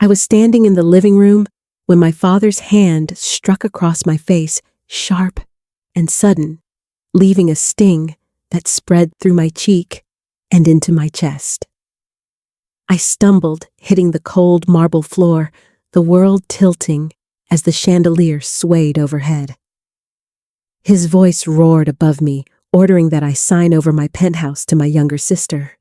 I was standing in the living room when my father's hand struck across my face, sharp and sudden, leaving a sting that spread through my cheek and into my chest. I stumbled, hitting the cold marble floor, the world tilting as the chandelier swayed overhead. His voice roared above me, ordering that I sign over my penthouse to my younger sister.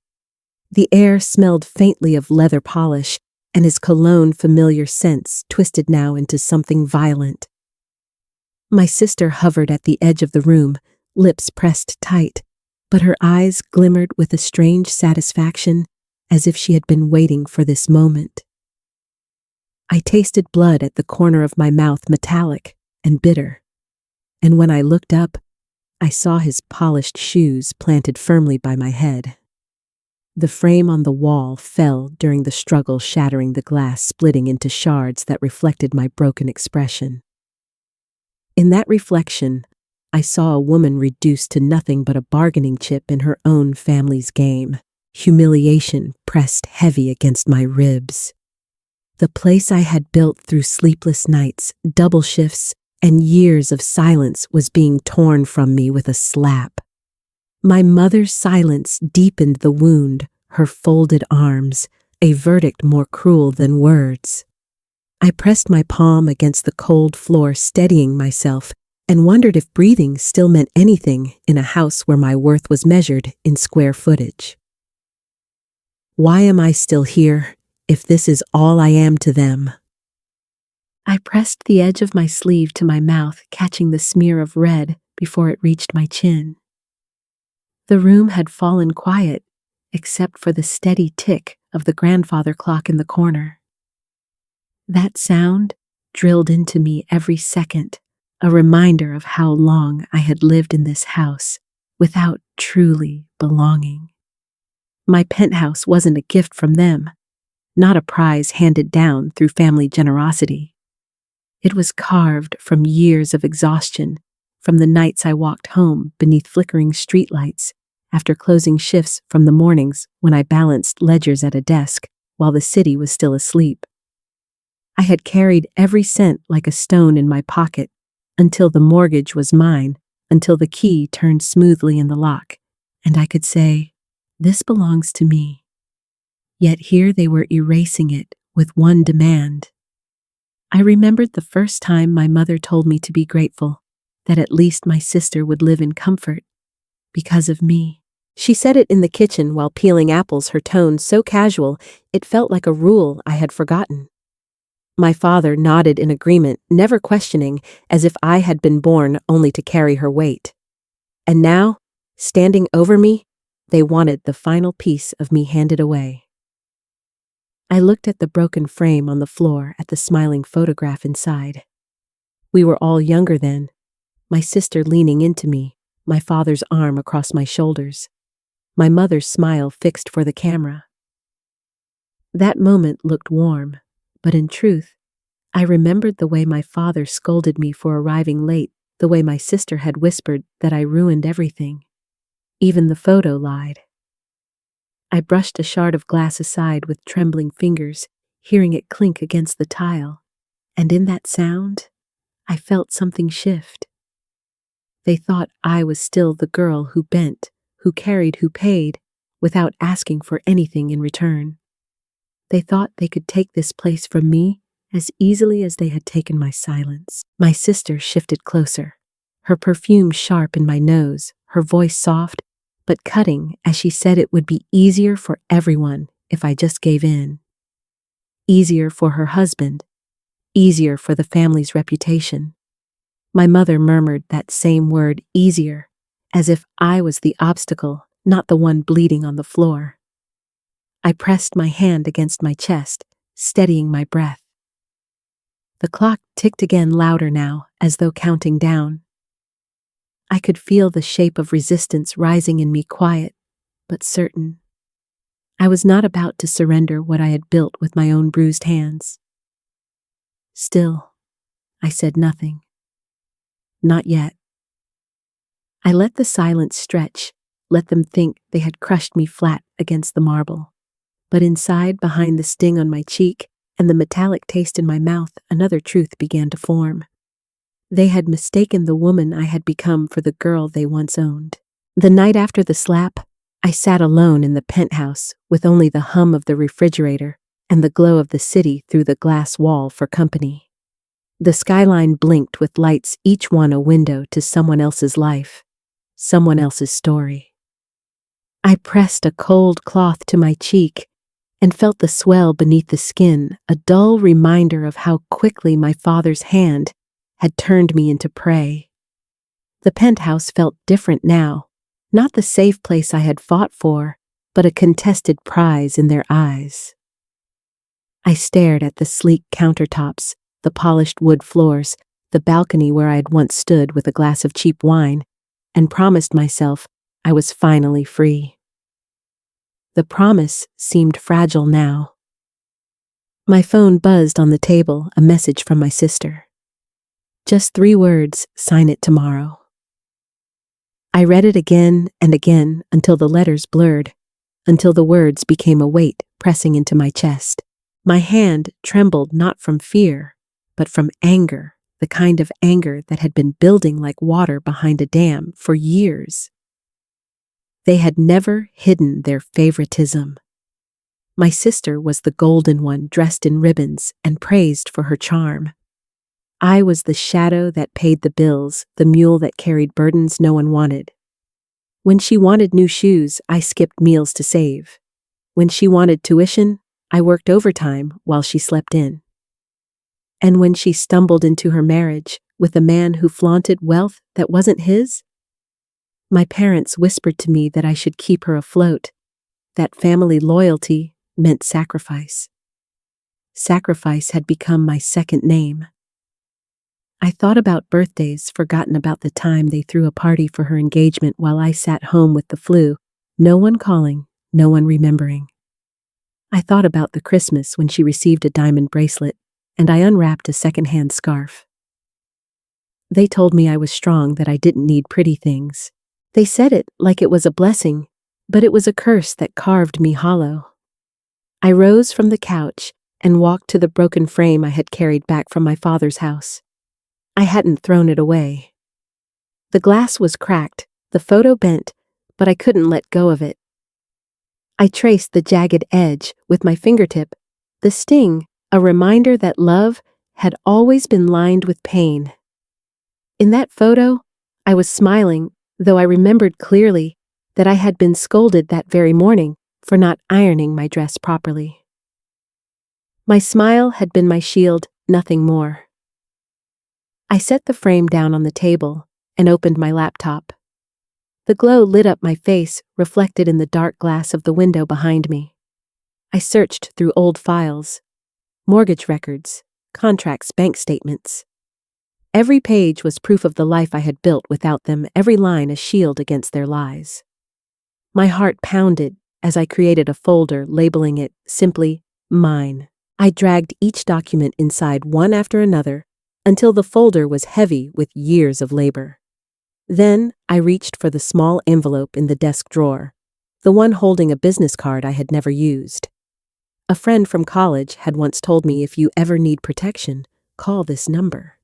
The air smelled faintly of leather polish, and his cologne familiar scents twisted now into something violent. My sister hovered at the edge of the room, lips pressed tight, but her eyes glimmered with a strange satisfaction, as if she had been waiting for this moment. I tasted blood at the corner of my mouth, metallic and bitter, and when I looked up, I saw his polished shoes planted firmly by my head. The frame on the wall fell during the struggle, shattering the glass, splitting into shards that reflected my broken expression. In that reflection, I saw a woman reduced to nothing but a bargaining chip in her own family's game. Humiliation pressed heavy against my ribs. The place I had built through sleepless nights, double shifts, and years of silence was being torn from me with a slap. My mother's silence deepened the wound, her folded arms, a verdict more cruel than words. I pressed my palm against the cold floor, steadying myself, and wondered if breathing still meant anything in a house where my worth was measured in square footage. Why am I still here, if this is all I am to them? I pressed the edge of my sleeve to my mouth, catching the smear of red before it reached my chin. The room had fallen quiet, except for the steady tick of the grandfather clock in the corner. That sound drilled into me every second, a reminder of how long I had lived in this house without truly belonging. My penthouse wasn't a gift from them, not a prize handed down through family generosity. It was carved from years of exhaustion, from the nights I walked home beneath flickering streetlights, after closing shifts, from the mornings when I balanced ledgers at a desk while the city was still asleep. I had carried every cent like a stone in my pocket until the mortgage was mine, until the key turned smoothly in the lock, and I could say, "This belongs to me." Yet here they were erasing it with one demand. I remembered the first time my mother told me to be grateful, that at least my sister would live in comfort because of me. She said it in the kitchen while peeling apples, her tone so casual it felt like a rule I had forgotten. My father nodded in agreement, never questioning, as if I had been born only to carry her weight. And now, standing over me, they wanted the final piece of me handed away. I looked at the broken frame on the floor, at the smiling photograph inside. We were all younger then, my sister leaning into me, my father's arm across my shoulders, my mother's smile fixed for the camera. That moment looked warm, but in truth, I remembered the way my father scolded me for arriving late, the way my sister had whispered that I ruined everything. Even the photo lied. I brushed a shard of glass aside with trembling fingers, hearing it clink against the tile, and in that sound, I felt something shift. They thought I was still the girl who bent, who carried, who paid, without asking for anything in return. They thought they could take this place from me as easily as they had taken my silence. My sister shifted closer, her perfume sharp in my nose, her voice soft but cutting as she said it would be easier for everyone if I just gave in. Easier for her husband, easier for the family's reputation. My mother murmured that same word, easier, as if I was the obstacle, not the one bleeding on the floor. I pressed my hand against my chest, steadying my breath. The clock ticked again, louder now, as though counting down. I could feel the shape of resistance rising in me, quiet, but certain. I was not about to surrender what I had built with my own bruised hands. Still, I said nothing. Not yet. I let the silence stretch, let them think they had crushed me flat against the marble. But inside, behind the sting on my cheek, and the metallic taste in my mouth, another truth began to form. They had mistaken the woman I had become for the girl they once owned. The night after the slap, I sat alone in the penthouse with only the hum of the refrigerator and the glow of the city through the glass wall for company. The skyline blinked with lights, each one a window to someone else's life, someone else's story. I pressed a cold cloth to my cheek and felt the swell beneath the skin, a dull reminder of how quickly my father's hand had turned me into prey. The penthouse felt different now, not the safe place I had fought for, but a contested prize in their eyes. I stared at the sleek countertops, the polished wood floors, the balcony where I had once stood with a glass of cheap wine, and promised myself I was finally free. The promise seemed fragile now. My phone buzzed on the table, a message from my sister. Just 3 words, sign it tomorrow. I read it again and again until the letters blurred, until the words became a weight pressing into my chest. My hand trembled not from fear, but from anger, the kind of anger that had been building like water behind a dam for years. They had never hidden their favoritism. My sister was the golden one dressed in ribbons and praised for her charm. I was the shadow that paid the bills, the mule that carried burdens no one wanted. When she wanted new shoes, I skipped meals to save. When she wanted tuition, I worked overtime while she slept in. And when she stumbled into her marriage with a man who flaunted wealth that wasn't his, my parents whispered to me that I should keep her afloat, that family loyalty meant sacrifice. Sacrifice had become my second name. I thought about birthdays, forgotten about the time they threw a party for her engagement while I sat home with the flu, no one calling, no one remembering. I thought about the Christmas when she received a diamond bracelet, and I unwrapped a second-hand scarf. They told me I was strong, that I didn't need pretty things. They said it like it was a blessing, but it was a curse that carved me hollow. I rose from the couch and walked to the broken frame I had carried back from my father's house. I hadn't thrown it away. The glass was cracked, the photo bent, but I couldn't let go of it. I traced the jagged edge with my fingertip, the sting, a reminder that love had always been lined with pain. In that photo, I was smiling, though I remembered clearly that I had been scolded that very morning for not ironing my dress properly. My smile had been my shield, nothing more. I set the frame down on the table and opened my laptop. The glow lit up my face, reflected in the dark glass of the window behind me. I searched through old files, mortgage records, contracts, bank statements. Every page was proof of the life I had built without them, every line a shield against their lies. My heart pounded as I created a folder labeling it simply mine. I dragged each document inside one after another until the folder was heavy with years of labor. Then I reached for the small envelope in the desk drawer, the one holding a business card I had never used. A friend from college had once told me, if you ever need protection, call this number.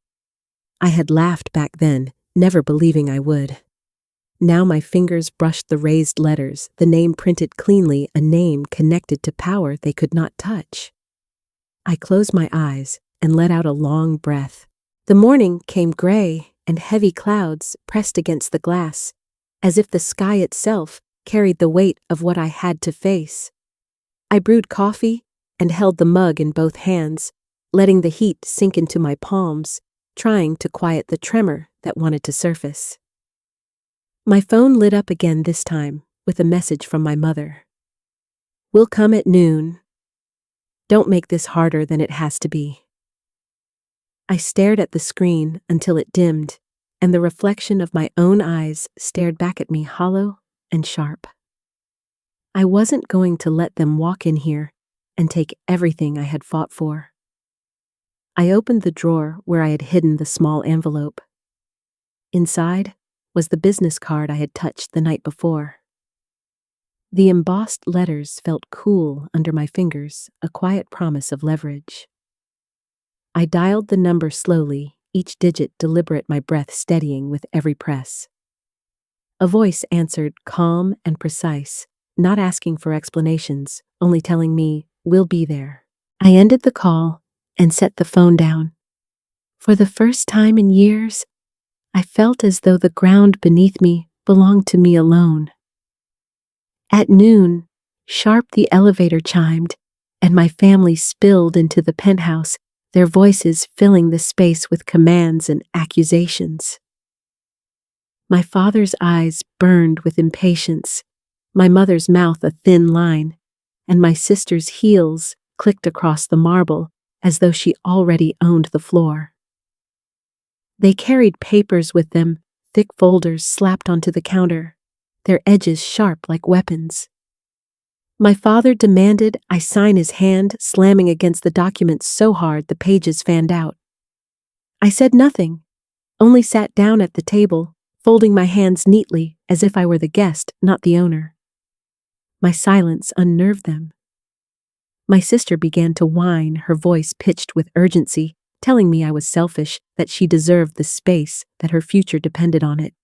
I had laughed back then, never believing I would. Now my fingers brushed the raised letters, the name printed cleanly, a name connected to power they could not touch. I closed my eyes and let out a long breath. The morning came gray, and heavy clouds pressed against the glass, as if the sky itself carried the weight of what I had to face. I brewed coffee and held the mug in both hands, letting the heat sink into my palms, trying to quiet the tremor that wanted to surface. My phone lit up again, this time with a message from my mother. "We'll come at noon. Don't make this harder than it has to be." I stared at the screen until it dimmed, and the reflection of my own eyes stared back at me, hollow and sharp. I wasn't going to let them walk in here and take everything I had fought for. I opened the drawer where I had hidden the small envelope. Inside was the business card I had touched the night before. The embossed letters felt cool under my fingers, a quiet promise of leverage. I dialed the number slowly, each digit deliberate, my breath steadying with every press. A voice answered, calm and precise, not asking for explanations, only telling me, "We'll be there." I ended the call and set the phone down. For the first time in years, I felt as though the ground beneath me belonged to me alone. At noon, sharp the elevator chimed, and my family spilled into the penthouse, their voices filling the space with commands and accusations. My father's eyes burned with impatience, my mother's mouth a thin line, and my sister's heels clicked across the marble as though she already owned the floor. They carried papers with them, thick folders slapped onto the counter, their edges sharp like weapons. My father demanded I sign his hand, slamming against the document so hard the pages fanned out. I said nothing, only sat down at the table, folding my hands neatly as if I were the guest, not the owner. My silence unnerved them. My sister began to whine, her voice pitched with urgency, telling me I was selfish, that she deserved the space, that her future depended on it.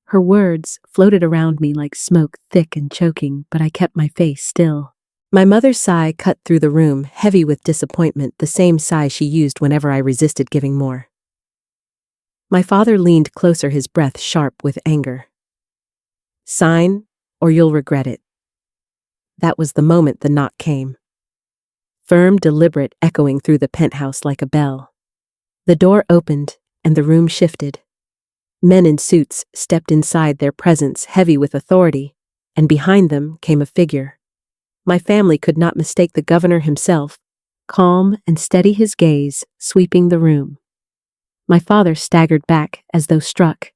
Her words floated around me like smoke, thick and choking, but I kept my face still. My mother's sigh cut through the room, heavy with disappointment, the same sigh she used whenever I resisted giving more. My father leaned closer, his breath sharp with anger. "Sign, or you'll regret it." That was the moment the knock came. Firm, deliberate, echoing through the penthouse like a bell. The door opened, and the room shifted. Men in suits stepped inside, their presence heavy with authority, and behind them came a figure. My family could not mistake the governor himself, calm and steady, his gaze sweeping the room. My father staggered back as though struck.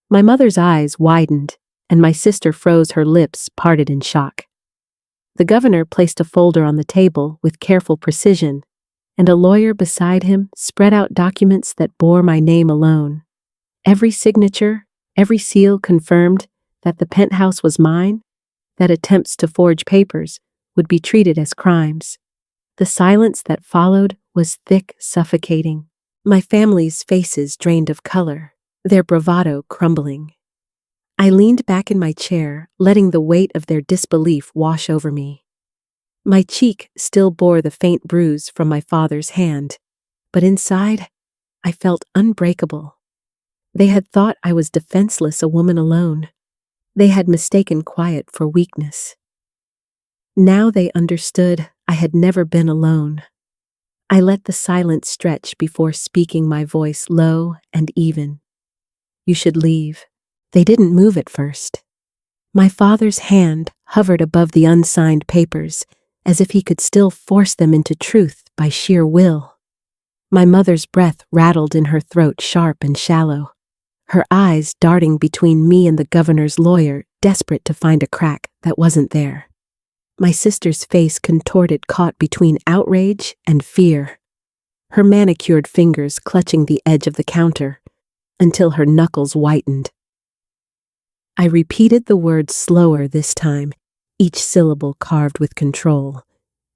My mother's eyes widened, and my sister froze, her lips parted in shock. The governor placed a folder on the table with careful precision, and a lawyer beside him spread out documents that bore my name alone. Every signature, every seal confirmed that the penthouse was mine, that attempts to forge papers would be treated as crimes. The silence that followed was thick, suffocating. My family's faces drained of color, their bravado crumbling. I leaned back in my chair, letting the weight of their disbelief wash over me. My cheek still bore the faint bruise from my father's hand, but inside, I felt unbreakable. They had thought I was defenseless, a woman alone. They had mistaken quiet for weakness. Now they understood I had never been alone. I let the silence stretch before speaking, my voice low and even. "You should leave." They didn't move at first. My father's hand hovered above the unsigned papers, as if he could still force them into truth by sheer will. My mother's breath rattled in her throat, sharp and shallow, her eyes darting between me and the governor's lawyer, desperate to find a crack that wasn't there. My sister's face contorted, caught between outrage and fear, her manicured fingers clutching the edge of the counter until her knuckles whitened. I repeated the words slower this time, each syllable carved with control.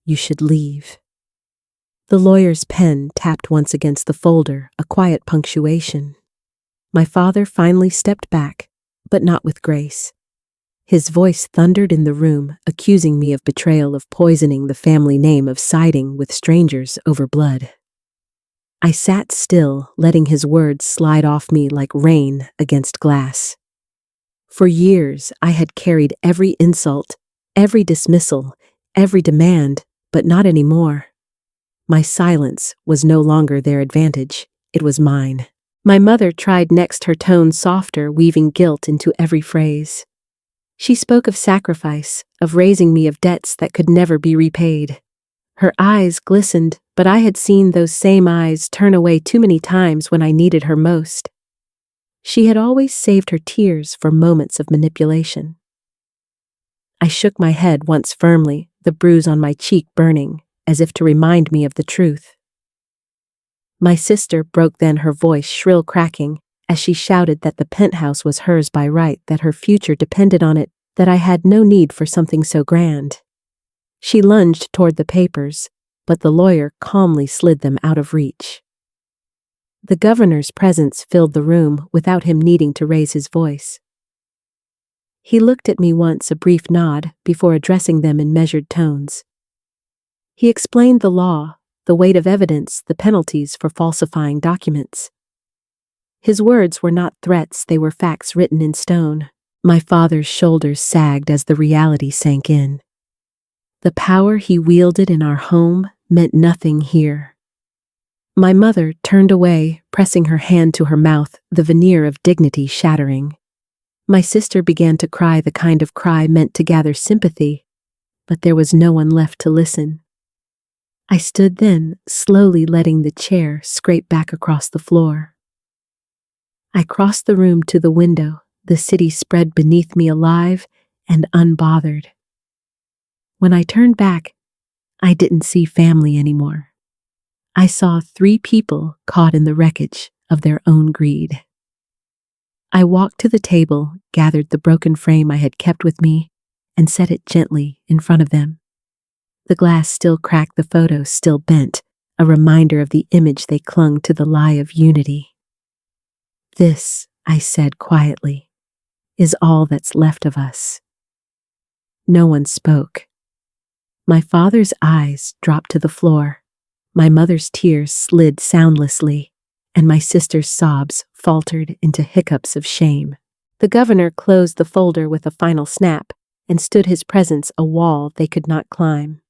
"You should leave." The lawyer's pen tapped once against the folder, a quiet punctuation. My father finally stepped back, but not with grace. His voice thundered in the room, accusing me of betrayal, of poisoning the family name, of siding with strangers over blood. I sat still, letting his words slide off me like rain against glass. For years, I had carried every insult, every dismissal, every demand, but not anymore. My silence was no longer their advantage, it was mine. My mother tried next, her tone softer, weaving guilt into every phrase. She spoke of sacrifice, of raising me, of debts that could never be repaid. Her eyes glistened, but I had seen those same eyes turn away too many times when I needed her most. She had always saved her tears for moments of manipulation. I shook my head once firmly, the bruise on my cheek burning, as if to remind me of the truth. My sister broke then, her voice shrill, cracking, as she shouted that the penthouse was hers by right, that her future depended on it, that I had no need for something so grand. She lunged toward the papers, but the lawyer calmly slid them out of reach. The governor's presence filled the room without him needing to raise his voice. He looked at me once, a brief nod, before addressing them in measured tones. He explained the law, the weight of evidence, the penalties for falsifying documents. His words were not threats, they were facts written in stone. My father's shoulders sagged as the reality sank in. The power he wielded in our home meant nothing here. My mother turned away, pressing her hand to her mouth, the veneer of dignity shattering. My sister began to cry, the kind of cry meant to gather sympathy, but there was no one left to listen. I stood then, slowly letting the chair scrape back across the floor. I crossed the room to the window, the city spread beneath me, alive and unbothered. When I turned back, I didn't see family anymore. I saw 3 people caught in the wreckage of their own greed. I walked to the table, gathered the broken frame I had kept with me, and set it gently in front of them. The glass still cracked, the photo still bent, a reminder of the image they clung to, the lie of unity. This, I said quietly, is all that's left of us. No one spoke. My father's eyes dropped to the floor. My mother's tears slid soundlessly, and my sister's sobs faltered into hiccups of shame. The governor closed the folder with a final snap and stood his presence a wall they could not climb.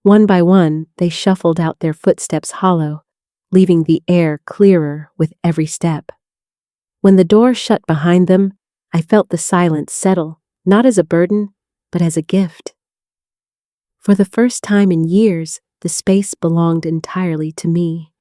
One by one, they shuffled out, their footsteps hollow, leaving the air clearer with every step. When the door shut behind them, I felt the silence settle, not as a burden, but as a gift. For the first time in years, the space belonged entirely to me.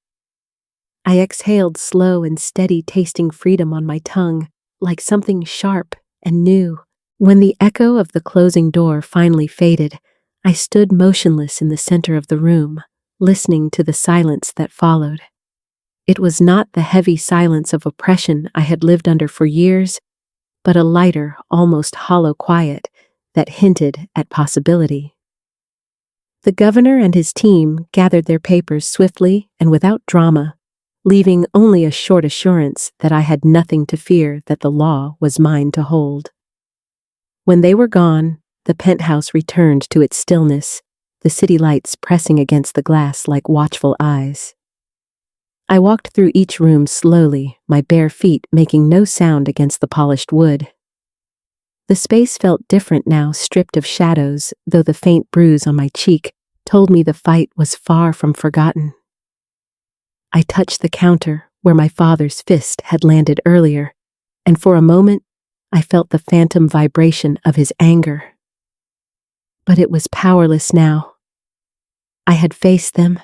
I exhaled, slow and steady, tasting freedom on my tongue, like something sharp and new. When the echo of the closing door finally faded, I stood motionless in the center of the room, listening to the silence that followed. It was not the heavy silence of oppression I had lived under for years, but a lighter, almost hollow quiet that hinted at possibility. The governor and his team gathered their papers swiftly and without drama, leaving only a short assurance that I had nothing to fear, that the law was mine to hold. When they were gone, the penthouse returned to its stillness, the city lights pressing against the glass like watchful eyes. I walked through each room slowly, my bare feet making no sound against the polished wood. The space felt different now, stripped of shadows, though the faint bruise on my cheek told me the fight was far from forgotten. I touched the counter where my father's fist had landed earlier, and for a moment I felt the phantom vibration of his anger. But it was powerless now. I had faced them,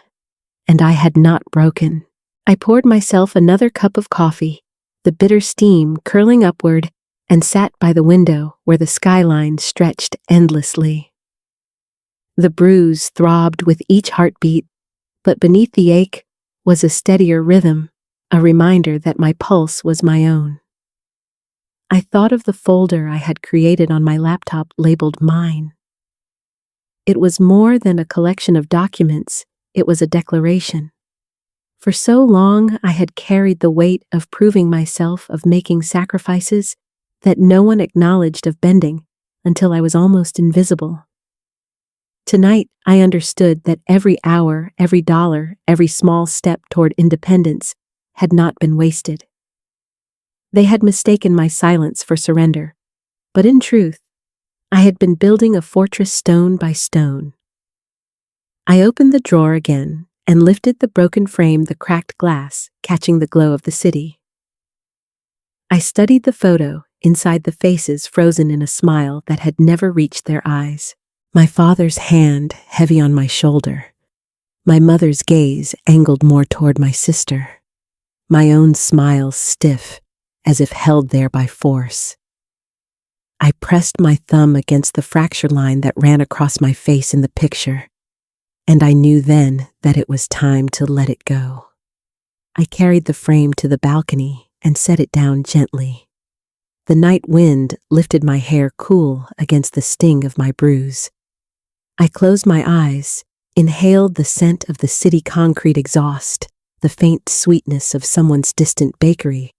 and I had not broken. I poured myself another cup of coffee, the bitter steam curling upward, and sat by the window where the skyline stretched endlessly. The bruise throbbed with each heartbeat, but beneath the ache was a steadier rhythm, a reminder that my pulse was my own. I thought of the folder I had created on my laptop labeled mine. It was more than a collection of documents, it was a declaration. For so long I had carried the weight of proving myself, of making sacrifices that no one acknowledged, of bending until I was almost invisible. Tonight I understood that every hour, every dollar, every small step toward independence had not been wasted. They had mistaken my silence for surrender, but in truth, I had been building a fortress stone by stone. I opened the drawer again and lifted the broken frame, the cracked glass catching the glow of the city. I studied the photo, inside the faces frozen in a smile that had never reached their eyes. My father's hand heavy on my shoulder, my mother's gaze angled more toward my sister, my own smile stiff as if held there by force. I pressed my thumb against the fracture line that ran across my face in the picture, and I knew then that it was time to let it go. I carried the frame to the balcony and set it down gently. the night wind lifted my hair cool against the sting of my bruise. I closed my eyes, inhaled the scent of the city concrete exhaust, the faint sweetness of someone's distant bakery,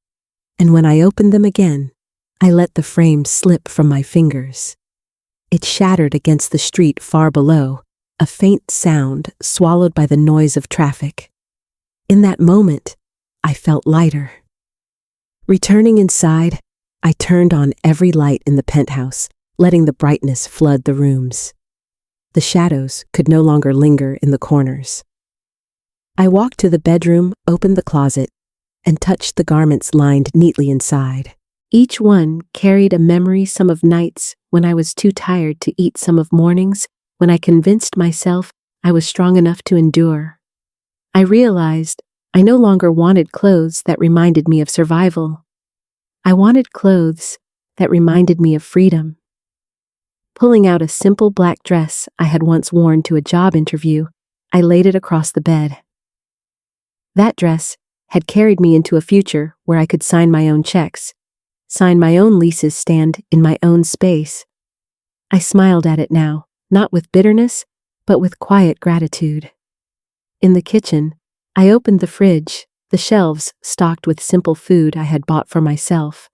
and when I opened them again, I let the frame slip from my fingers. It shattered against the street far below, a faint sound swallowed by the noise of traffic. In that moment, I felt lighter. Returning inside, I turned on every light in the penthouse, letting the brightness flood the rooms. The shadows could no longer linger in the corners. I walked to the bedroom, opened the closet, and touched the garments lined neatly inside. Each one carried a memory, some of nights when I was too tired to eat, some of mornings when I convinced myself I was strong enough to endure. I realized I no longer wanted clothes that reminded me of survival. I wanted clothes that reminded me of freedom. Pulling out a simple black dress I had once worn to a job interview, I laid it across the bed. That dress had carried me into a future where I could sign my own checks, sign my own leases, stand in my own space. I smiled at it now, not with bitterness, but with quiet gratitude. In the kitchen, I opened the fridge, the shelves stocked with simple food I had bought for myself.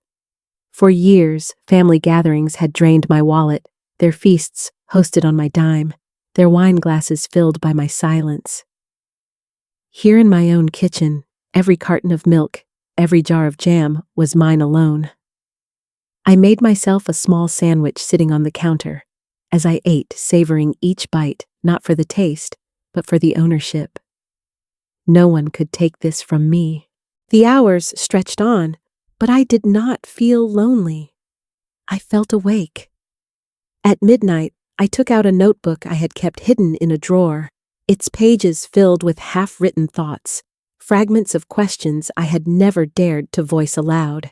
For years, family gatherings had drained my wallet, their feasts hosted on my dime, their wine glasses filled by my silence. Here in my own kitchen, every carton of milk, every jar of jam was mine alone. I made myself a small sandwich sitting on the counter, as I ate, savoring each bite, not for the taste, but for the ownership. No one could take this from me. The hours stretched on, but I did not feel lonely. I felt awake. At midnight, I took out a notebook I had kept hidden in a drawer, its pages filled with half-written thoughts, fragments of questions I had never dared to voice aloud.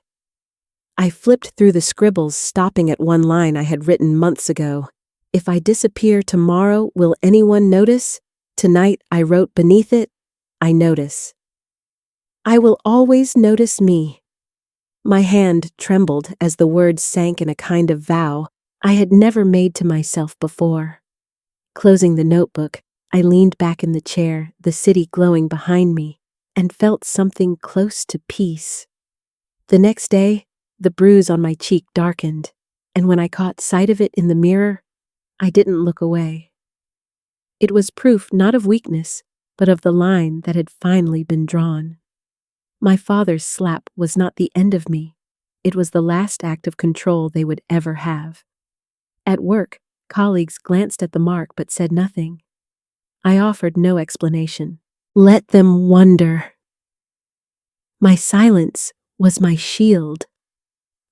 I flipped through the scribbles, stopping at one line I had written months ago. If I disappear tomorrow, will anyone notice? Tonight, I wrote beneath it, I notice. I will always notice me. My hand trembled as the words sank in a kind of vow I had never made to myself before. Closing the notebook, I leaned back in the chair, the city glowing behind me, and felt something close to peace. The next day, the bruise on my cheek darkened, and when I caught sight of it in the mirror, I didn't look away. It was proof not of weakness, but of the line that had finally been drawn. My father's slap was not the end of me. It was the last act of control they would ever have. At work, colleagues glanced at the mark but said nothing. I offered no explanation. Let them wonder. My silence was my shield.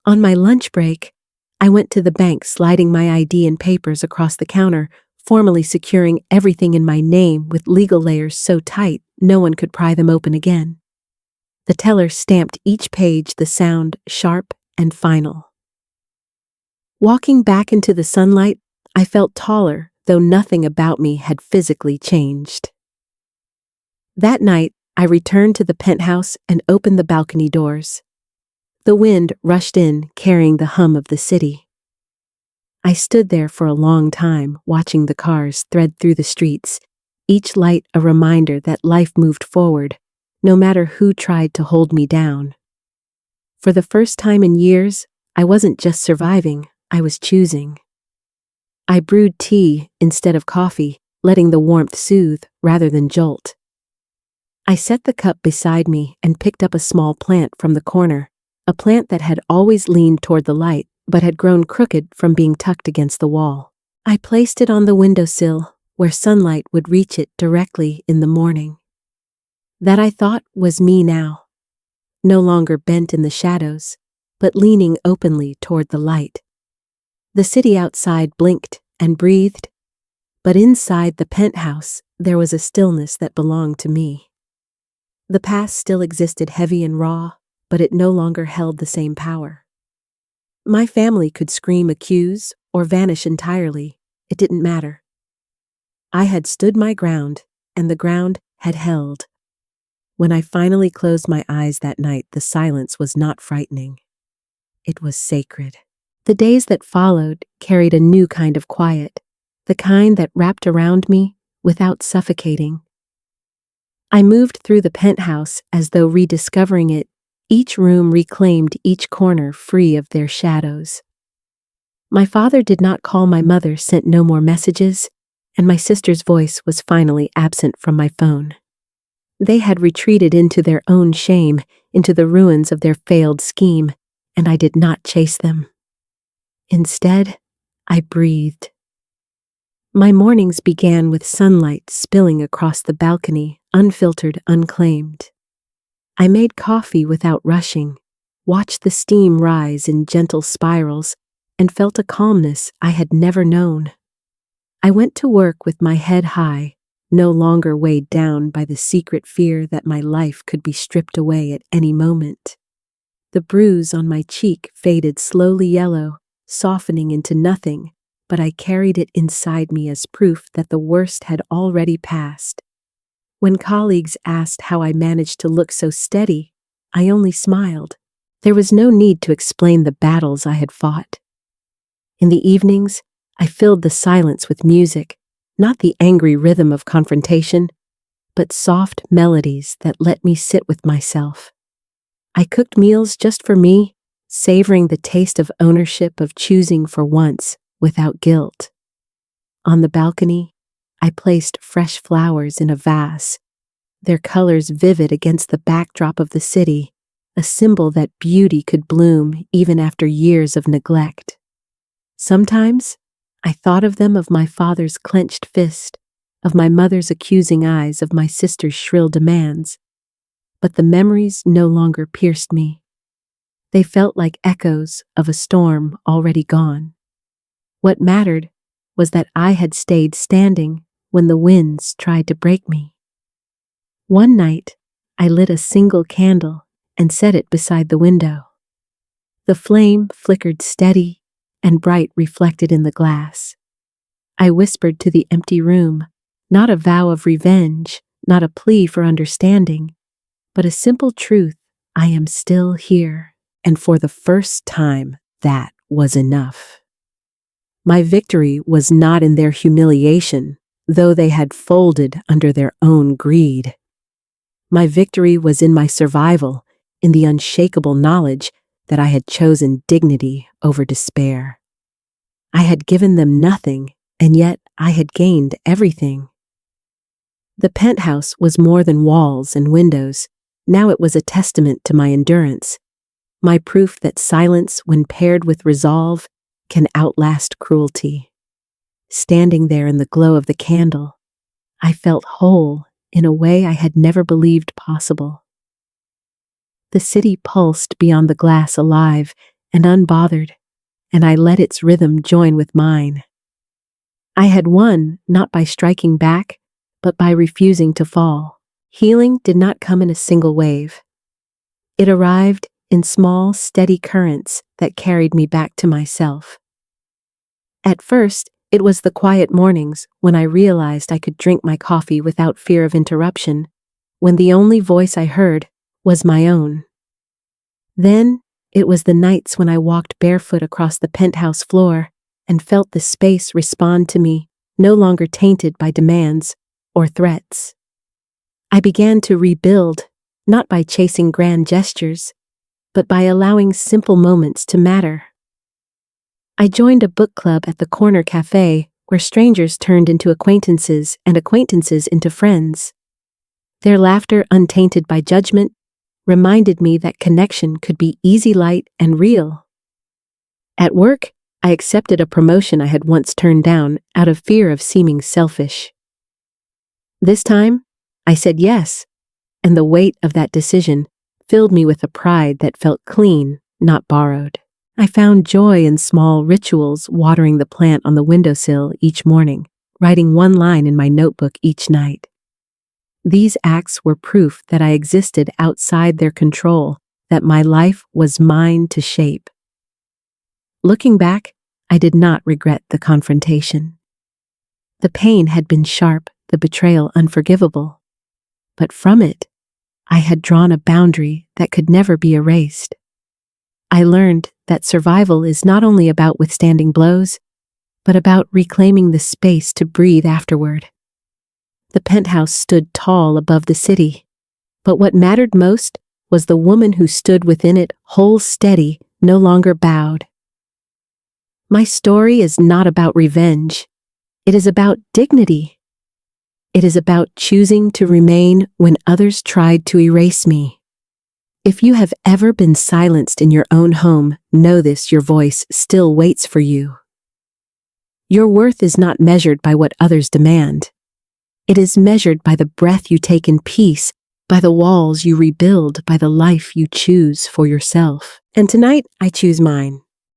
On my lunch break, I went to the bank, sliding my ID and papers across the counter, formally securing everything in my name with legal layers so tight no one could pry them open again. The teller stamped each page, the sound sharp and final. Walking back into the sunlight, I felt taller, though nothing about me had physically changed. That night, I returned to the penthouse and opened the balcony doors. The wind rushed in, carrying the hum of the city. I stood there for a long time, watching the cars thread through the streets, each light a reminder that life moved forward, no matter who tried to hold me down. For the first time in years, I wasn't just surviving, I was choosing. I brewed tea instead of coffee, letting the warmth soothe rather than jolt. I set the cup beside me and picked up a small plant from the corner, a plant that had always leaned toward the light, but had grown crooked from being tucked against the wall. I placed it on the windowsill, where sunlight would reach it directly in the morning. That, I thought, was me now. No longer bent in the shadows, but leaning openly toward the light. The city outside blinked and breathed, but inside the penthouse there was a stillness that belonged to me. The past still existed heavy and raw, but it no longer held the same power. My family could scream, accuse, or vanish entirely. It didn't matter. I had stood my ground, and the ground had held. When I finally closed my eyes that night, the silence was not frightening. it was sacred. The days that followed carried a new kind of quiet, the kind that wrapped around me without suffocating. I moved through the penthouse as though rediscovering it. Each room reclaimed each corner free of their shadows. My father did not call, my mother sent no more messages, and my sister's voice was finally absent from my phone. They had retreated into their own shame, into the ruins of their failed scheme, and I did not chase them. Instead, I breathed. My mornings began with sunlight spilling across the balcony, unfiltered, unclaimed. I made coffee without rushing, watched the steam rise in gentle spirals, and felt a calmness I had never known. I went to work with my head high, no longer weighed down by the secret fear that my life could be stripped away at any moment. The bruise on my cheek faded slowly yellow, softening into nothing, but I carried it inside me as proof that the worst had already passed. When colleagues asked how I managed to look so steady, I only smiled. There was no need to explain the battles I had fought. In the evenings, I filled the silence with music, not the angry rhythm of confrontation, but soft melodies that let me sit with myself. I cooked meals just for me, savoring the taste of ownership, of choosing for once without guilt. On the balcony, I placed fresh flowers in a vase, their colors vivid against the backdrop of the city, a symbol that beauty could bloom even after years of neglect. Sometimes, I thought of them, of my father's clenched fist, of my mother's accusing eyes, of my sister's shrill demands. But the memories no longer pierced me. They felt like echoes of a storm already gone. What mattered was that I had stayed standing when the winds tried to break me. One night, I lit a single candle and set it beside the window. The flame flickered steady and bright, reflected in the glass. I whispered to the empty room, not a vow of revenge, not a plea for understanding, but a simple truth: I am still here. And for the first time, that was enough. My victory was not in their humiliation, though they had folded under their own greed. My victory was in my survival, in the unshakable knowledge that I had chosen dignity over despair. I had given them nothing, and yet I had gained everything. The penthouse was more than walls and windows. Now it was a testament to my endurance, my proof that silence, when paired with resolve, can outlast cruelty. Standing there in the glow of the candle, I felt whole in a way I had never believed possible. The city pulsed beyond the glass, alive and unbothered, and I let its rhythm join with mine. I had won not by striking back, but by refusing to fall. Healing did not come in a single wave. It arrived in small, steady currents that carried me back to myself. At first, it was the quiet mornings when I realized I could drink my coffee without fear of interruption, when the only voice I heard was my own. Then, it was the nights when I walked barefoot across the penthouse floor and felt the space respond to me, no longer tainted by demands or threats. I began to rebuild, not by chasing grand gestures, but by allowing simple moments to matter. I joined a book club at the corner cafe where strangers turned into acquaintances and acquaintances into friends. Their laughter, untainted by judgment, reminded me that connection could be easy, light, and real. At work, I accepted a promotion I had once turned down out of fear of seeming selfish. This time, I said yes, and the weight of that decision filled me with a pride that felt clean, not borrowed. I found joy in small rituals, watering the plant on the windowsill each morning, writing one line in my notebook each night. These acts were proof that I existed outside their control, that my life was mine to shape. Looking back, I did not regret the confrontation. The pain had been sharp, the betrayal unforgivable, but from it, I had drawn a boundary that could never be erased. I learned that survival is not only about withstanding blows, but about reclaiming the space to breathe afterward. The penthouse stood tall above the city, but what mattered most was the woman who stood within it, whole steady, no longer bowed. My story is not about revenge. It is about dignity. It is about choosing to remain when others tried to erase me. If you have ever been silenced in your own home, know this: your voice still waits for you. Your worth is not measured by what others demand. It is measured by the breath you take in peace, by the walls you rebuild, by the life you choose for yourself. And tonight, I choose mine.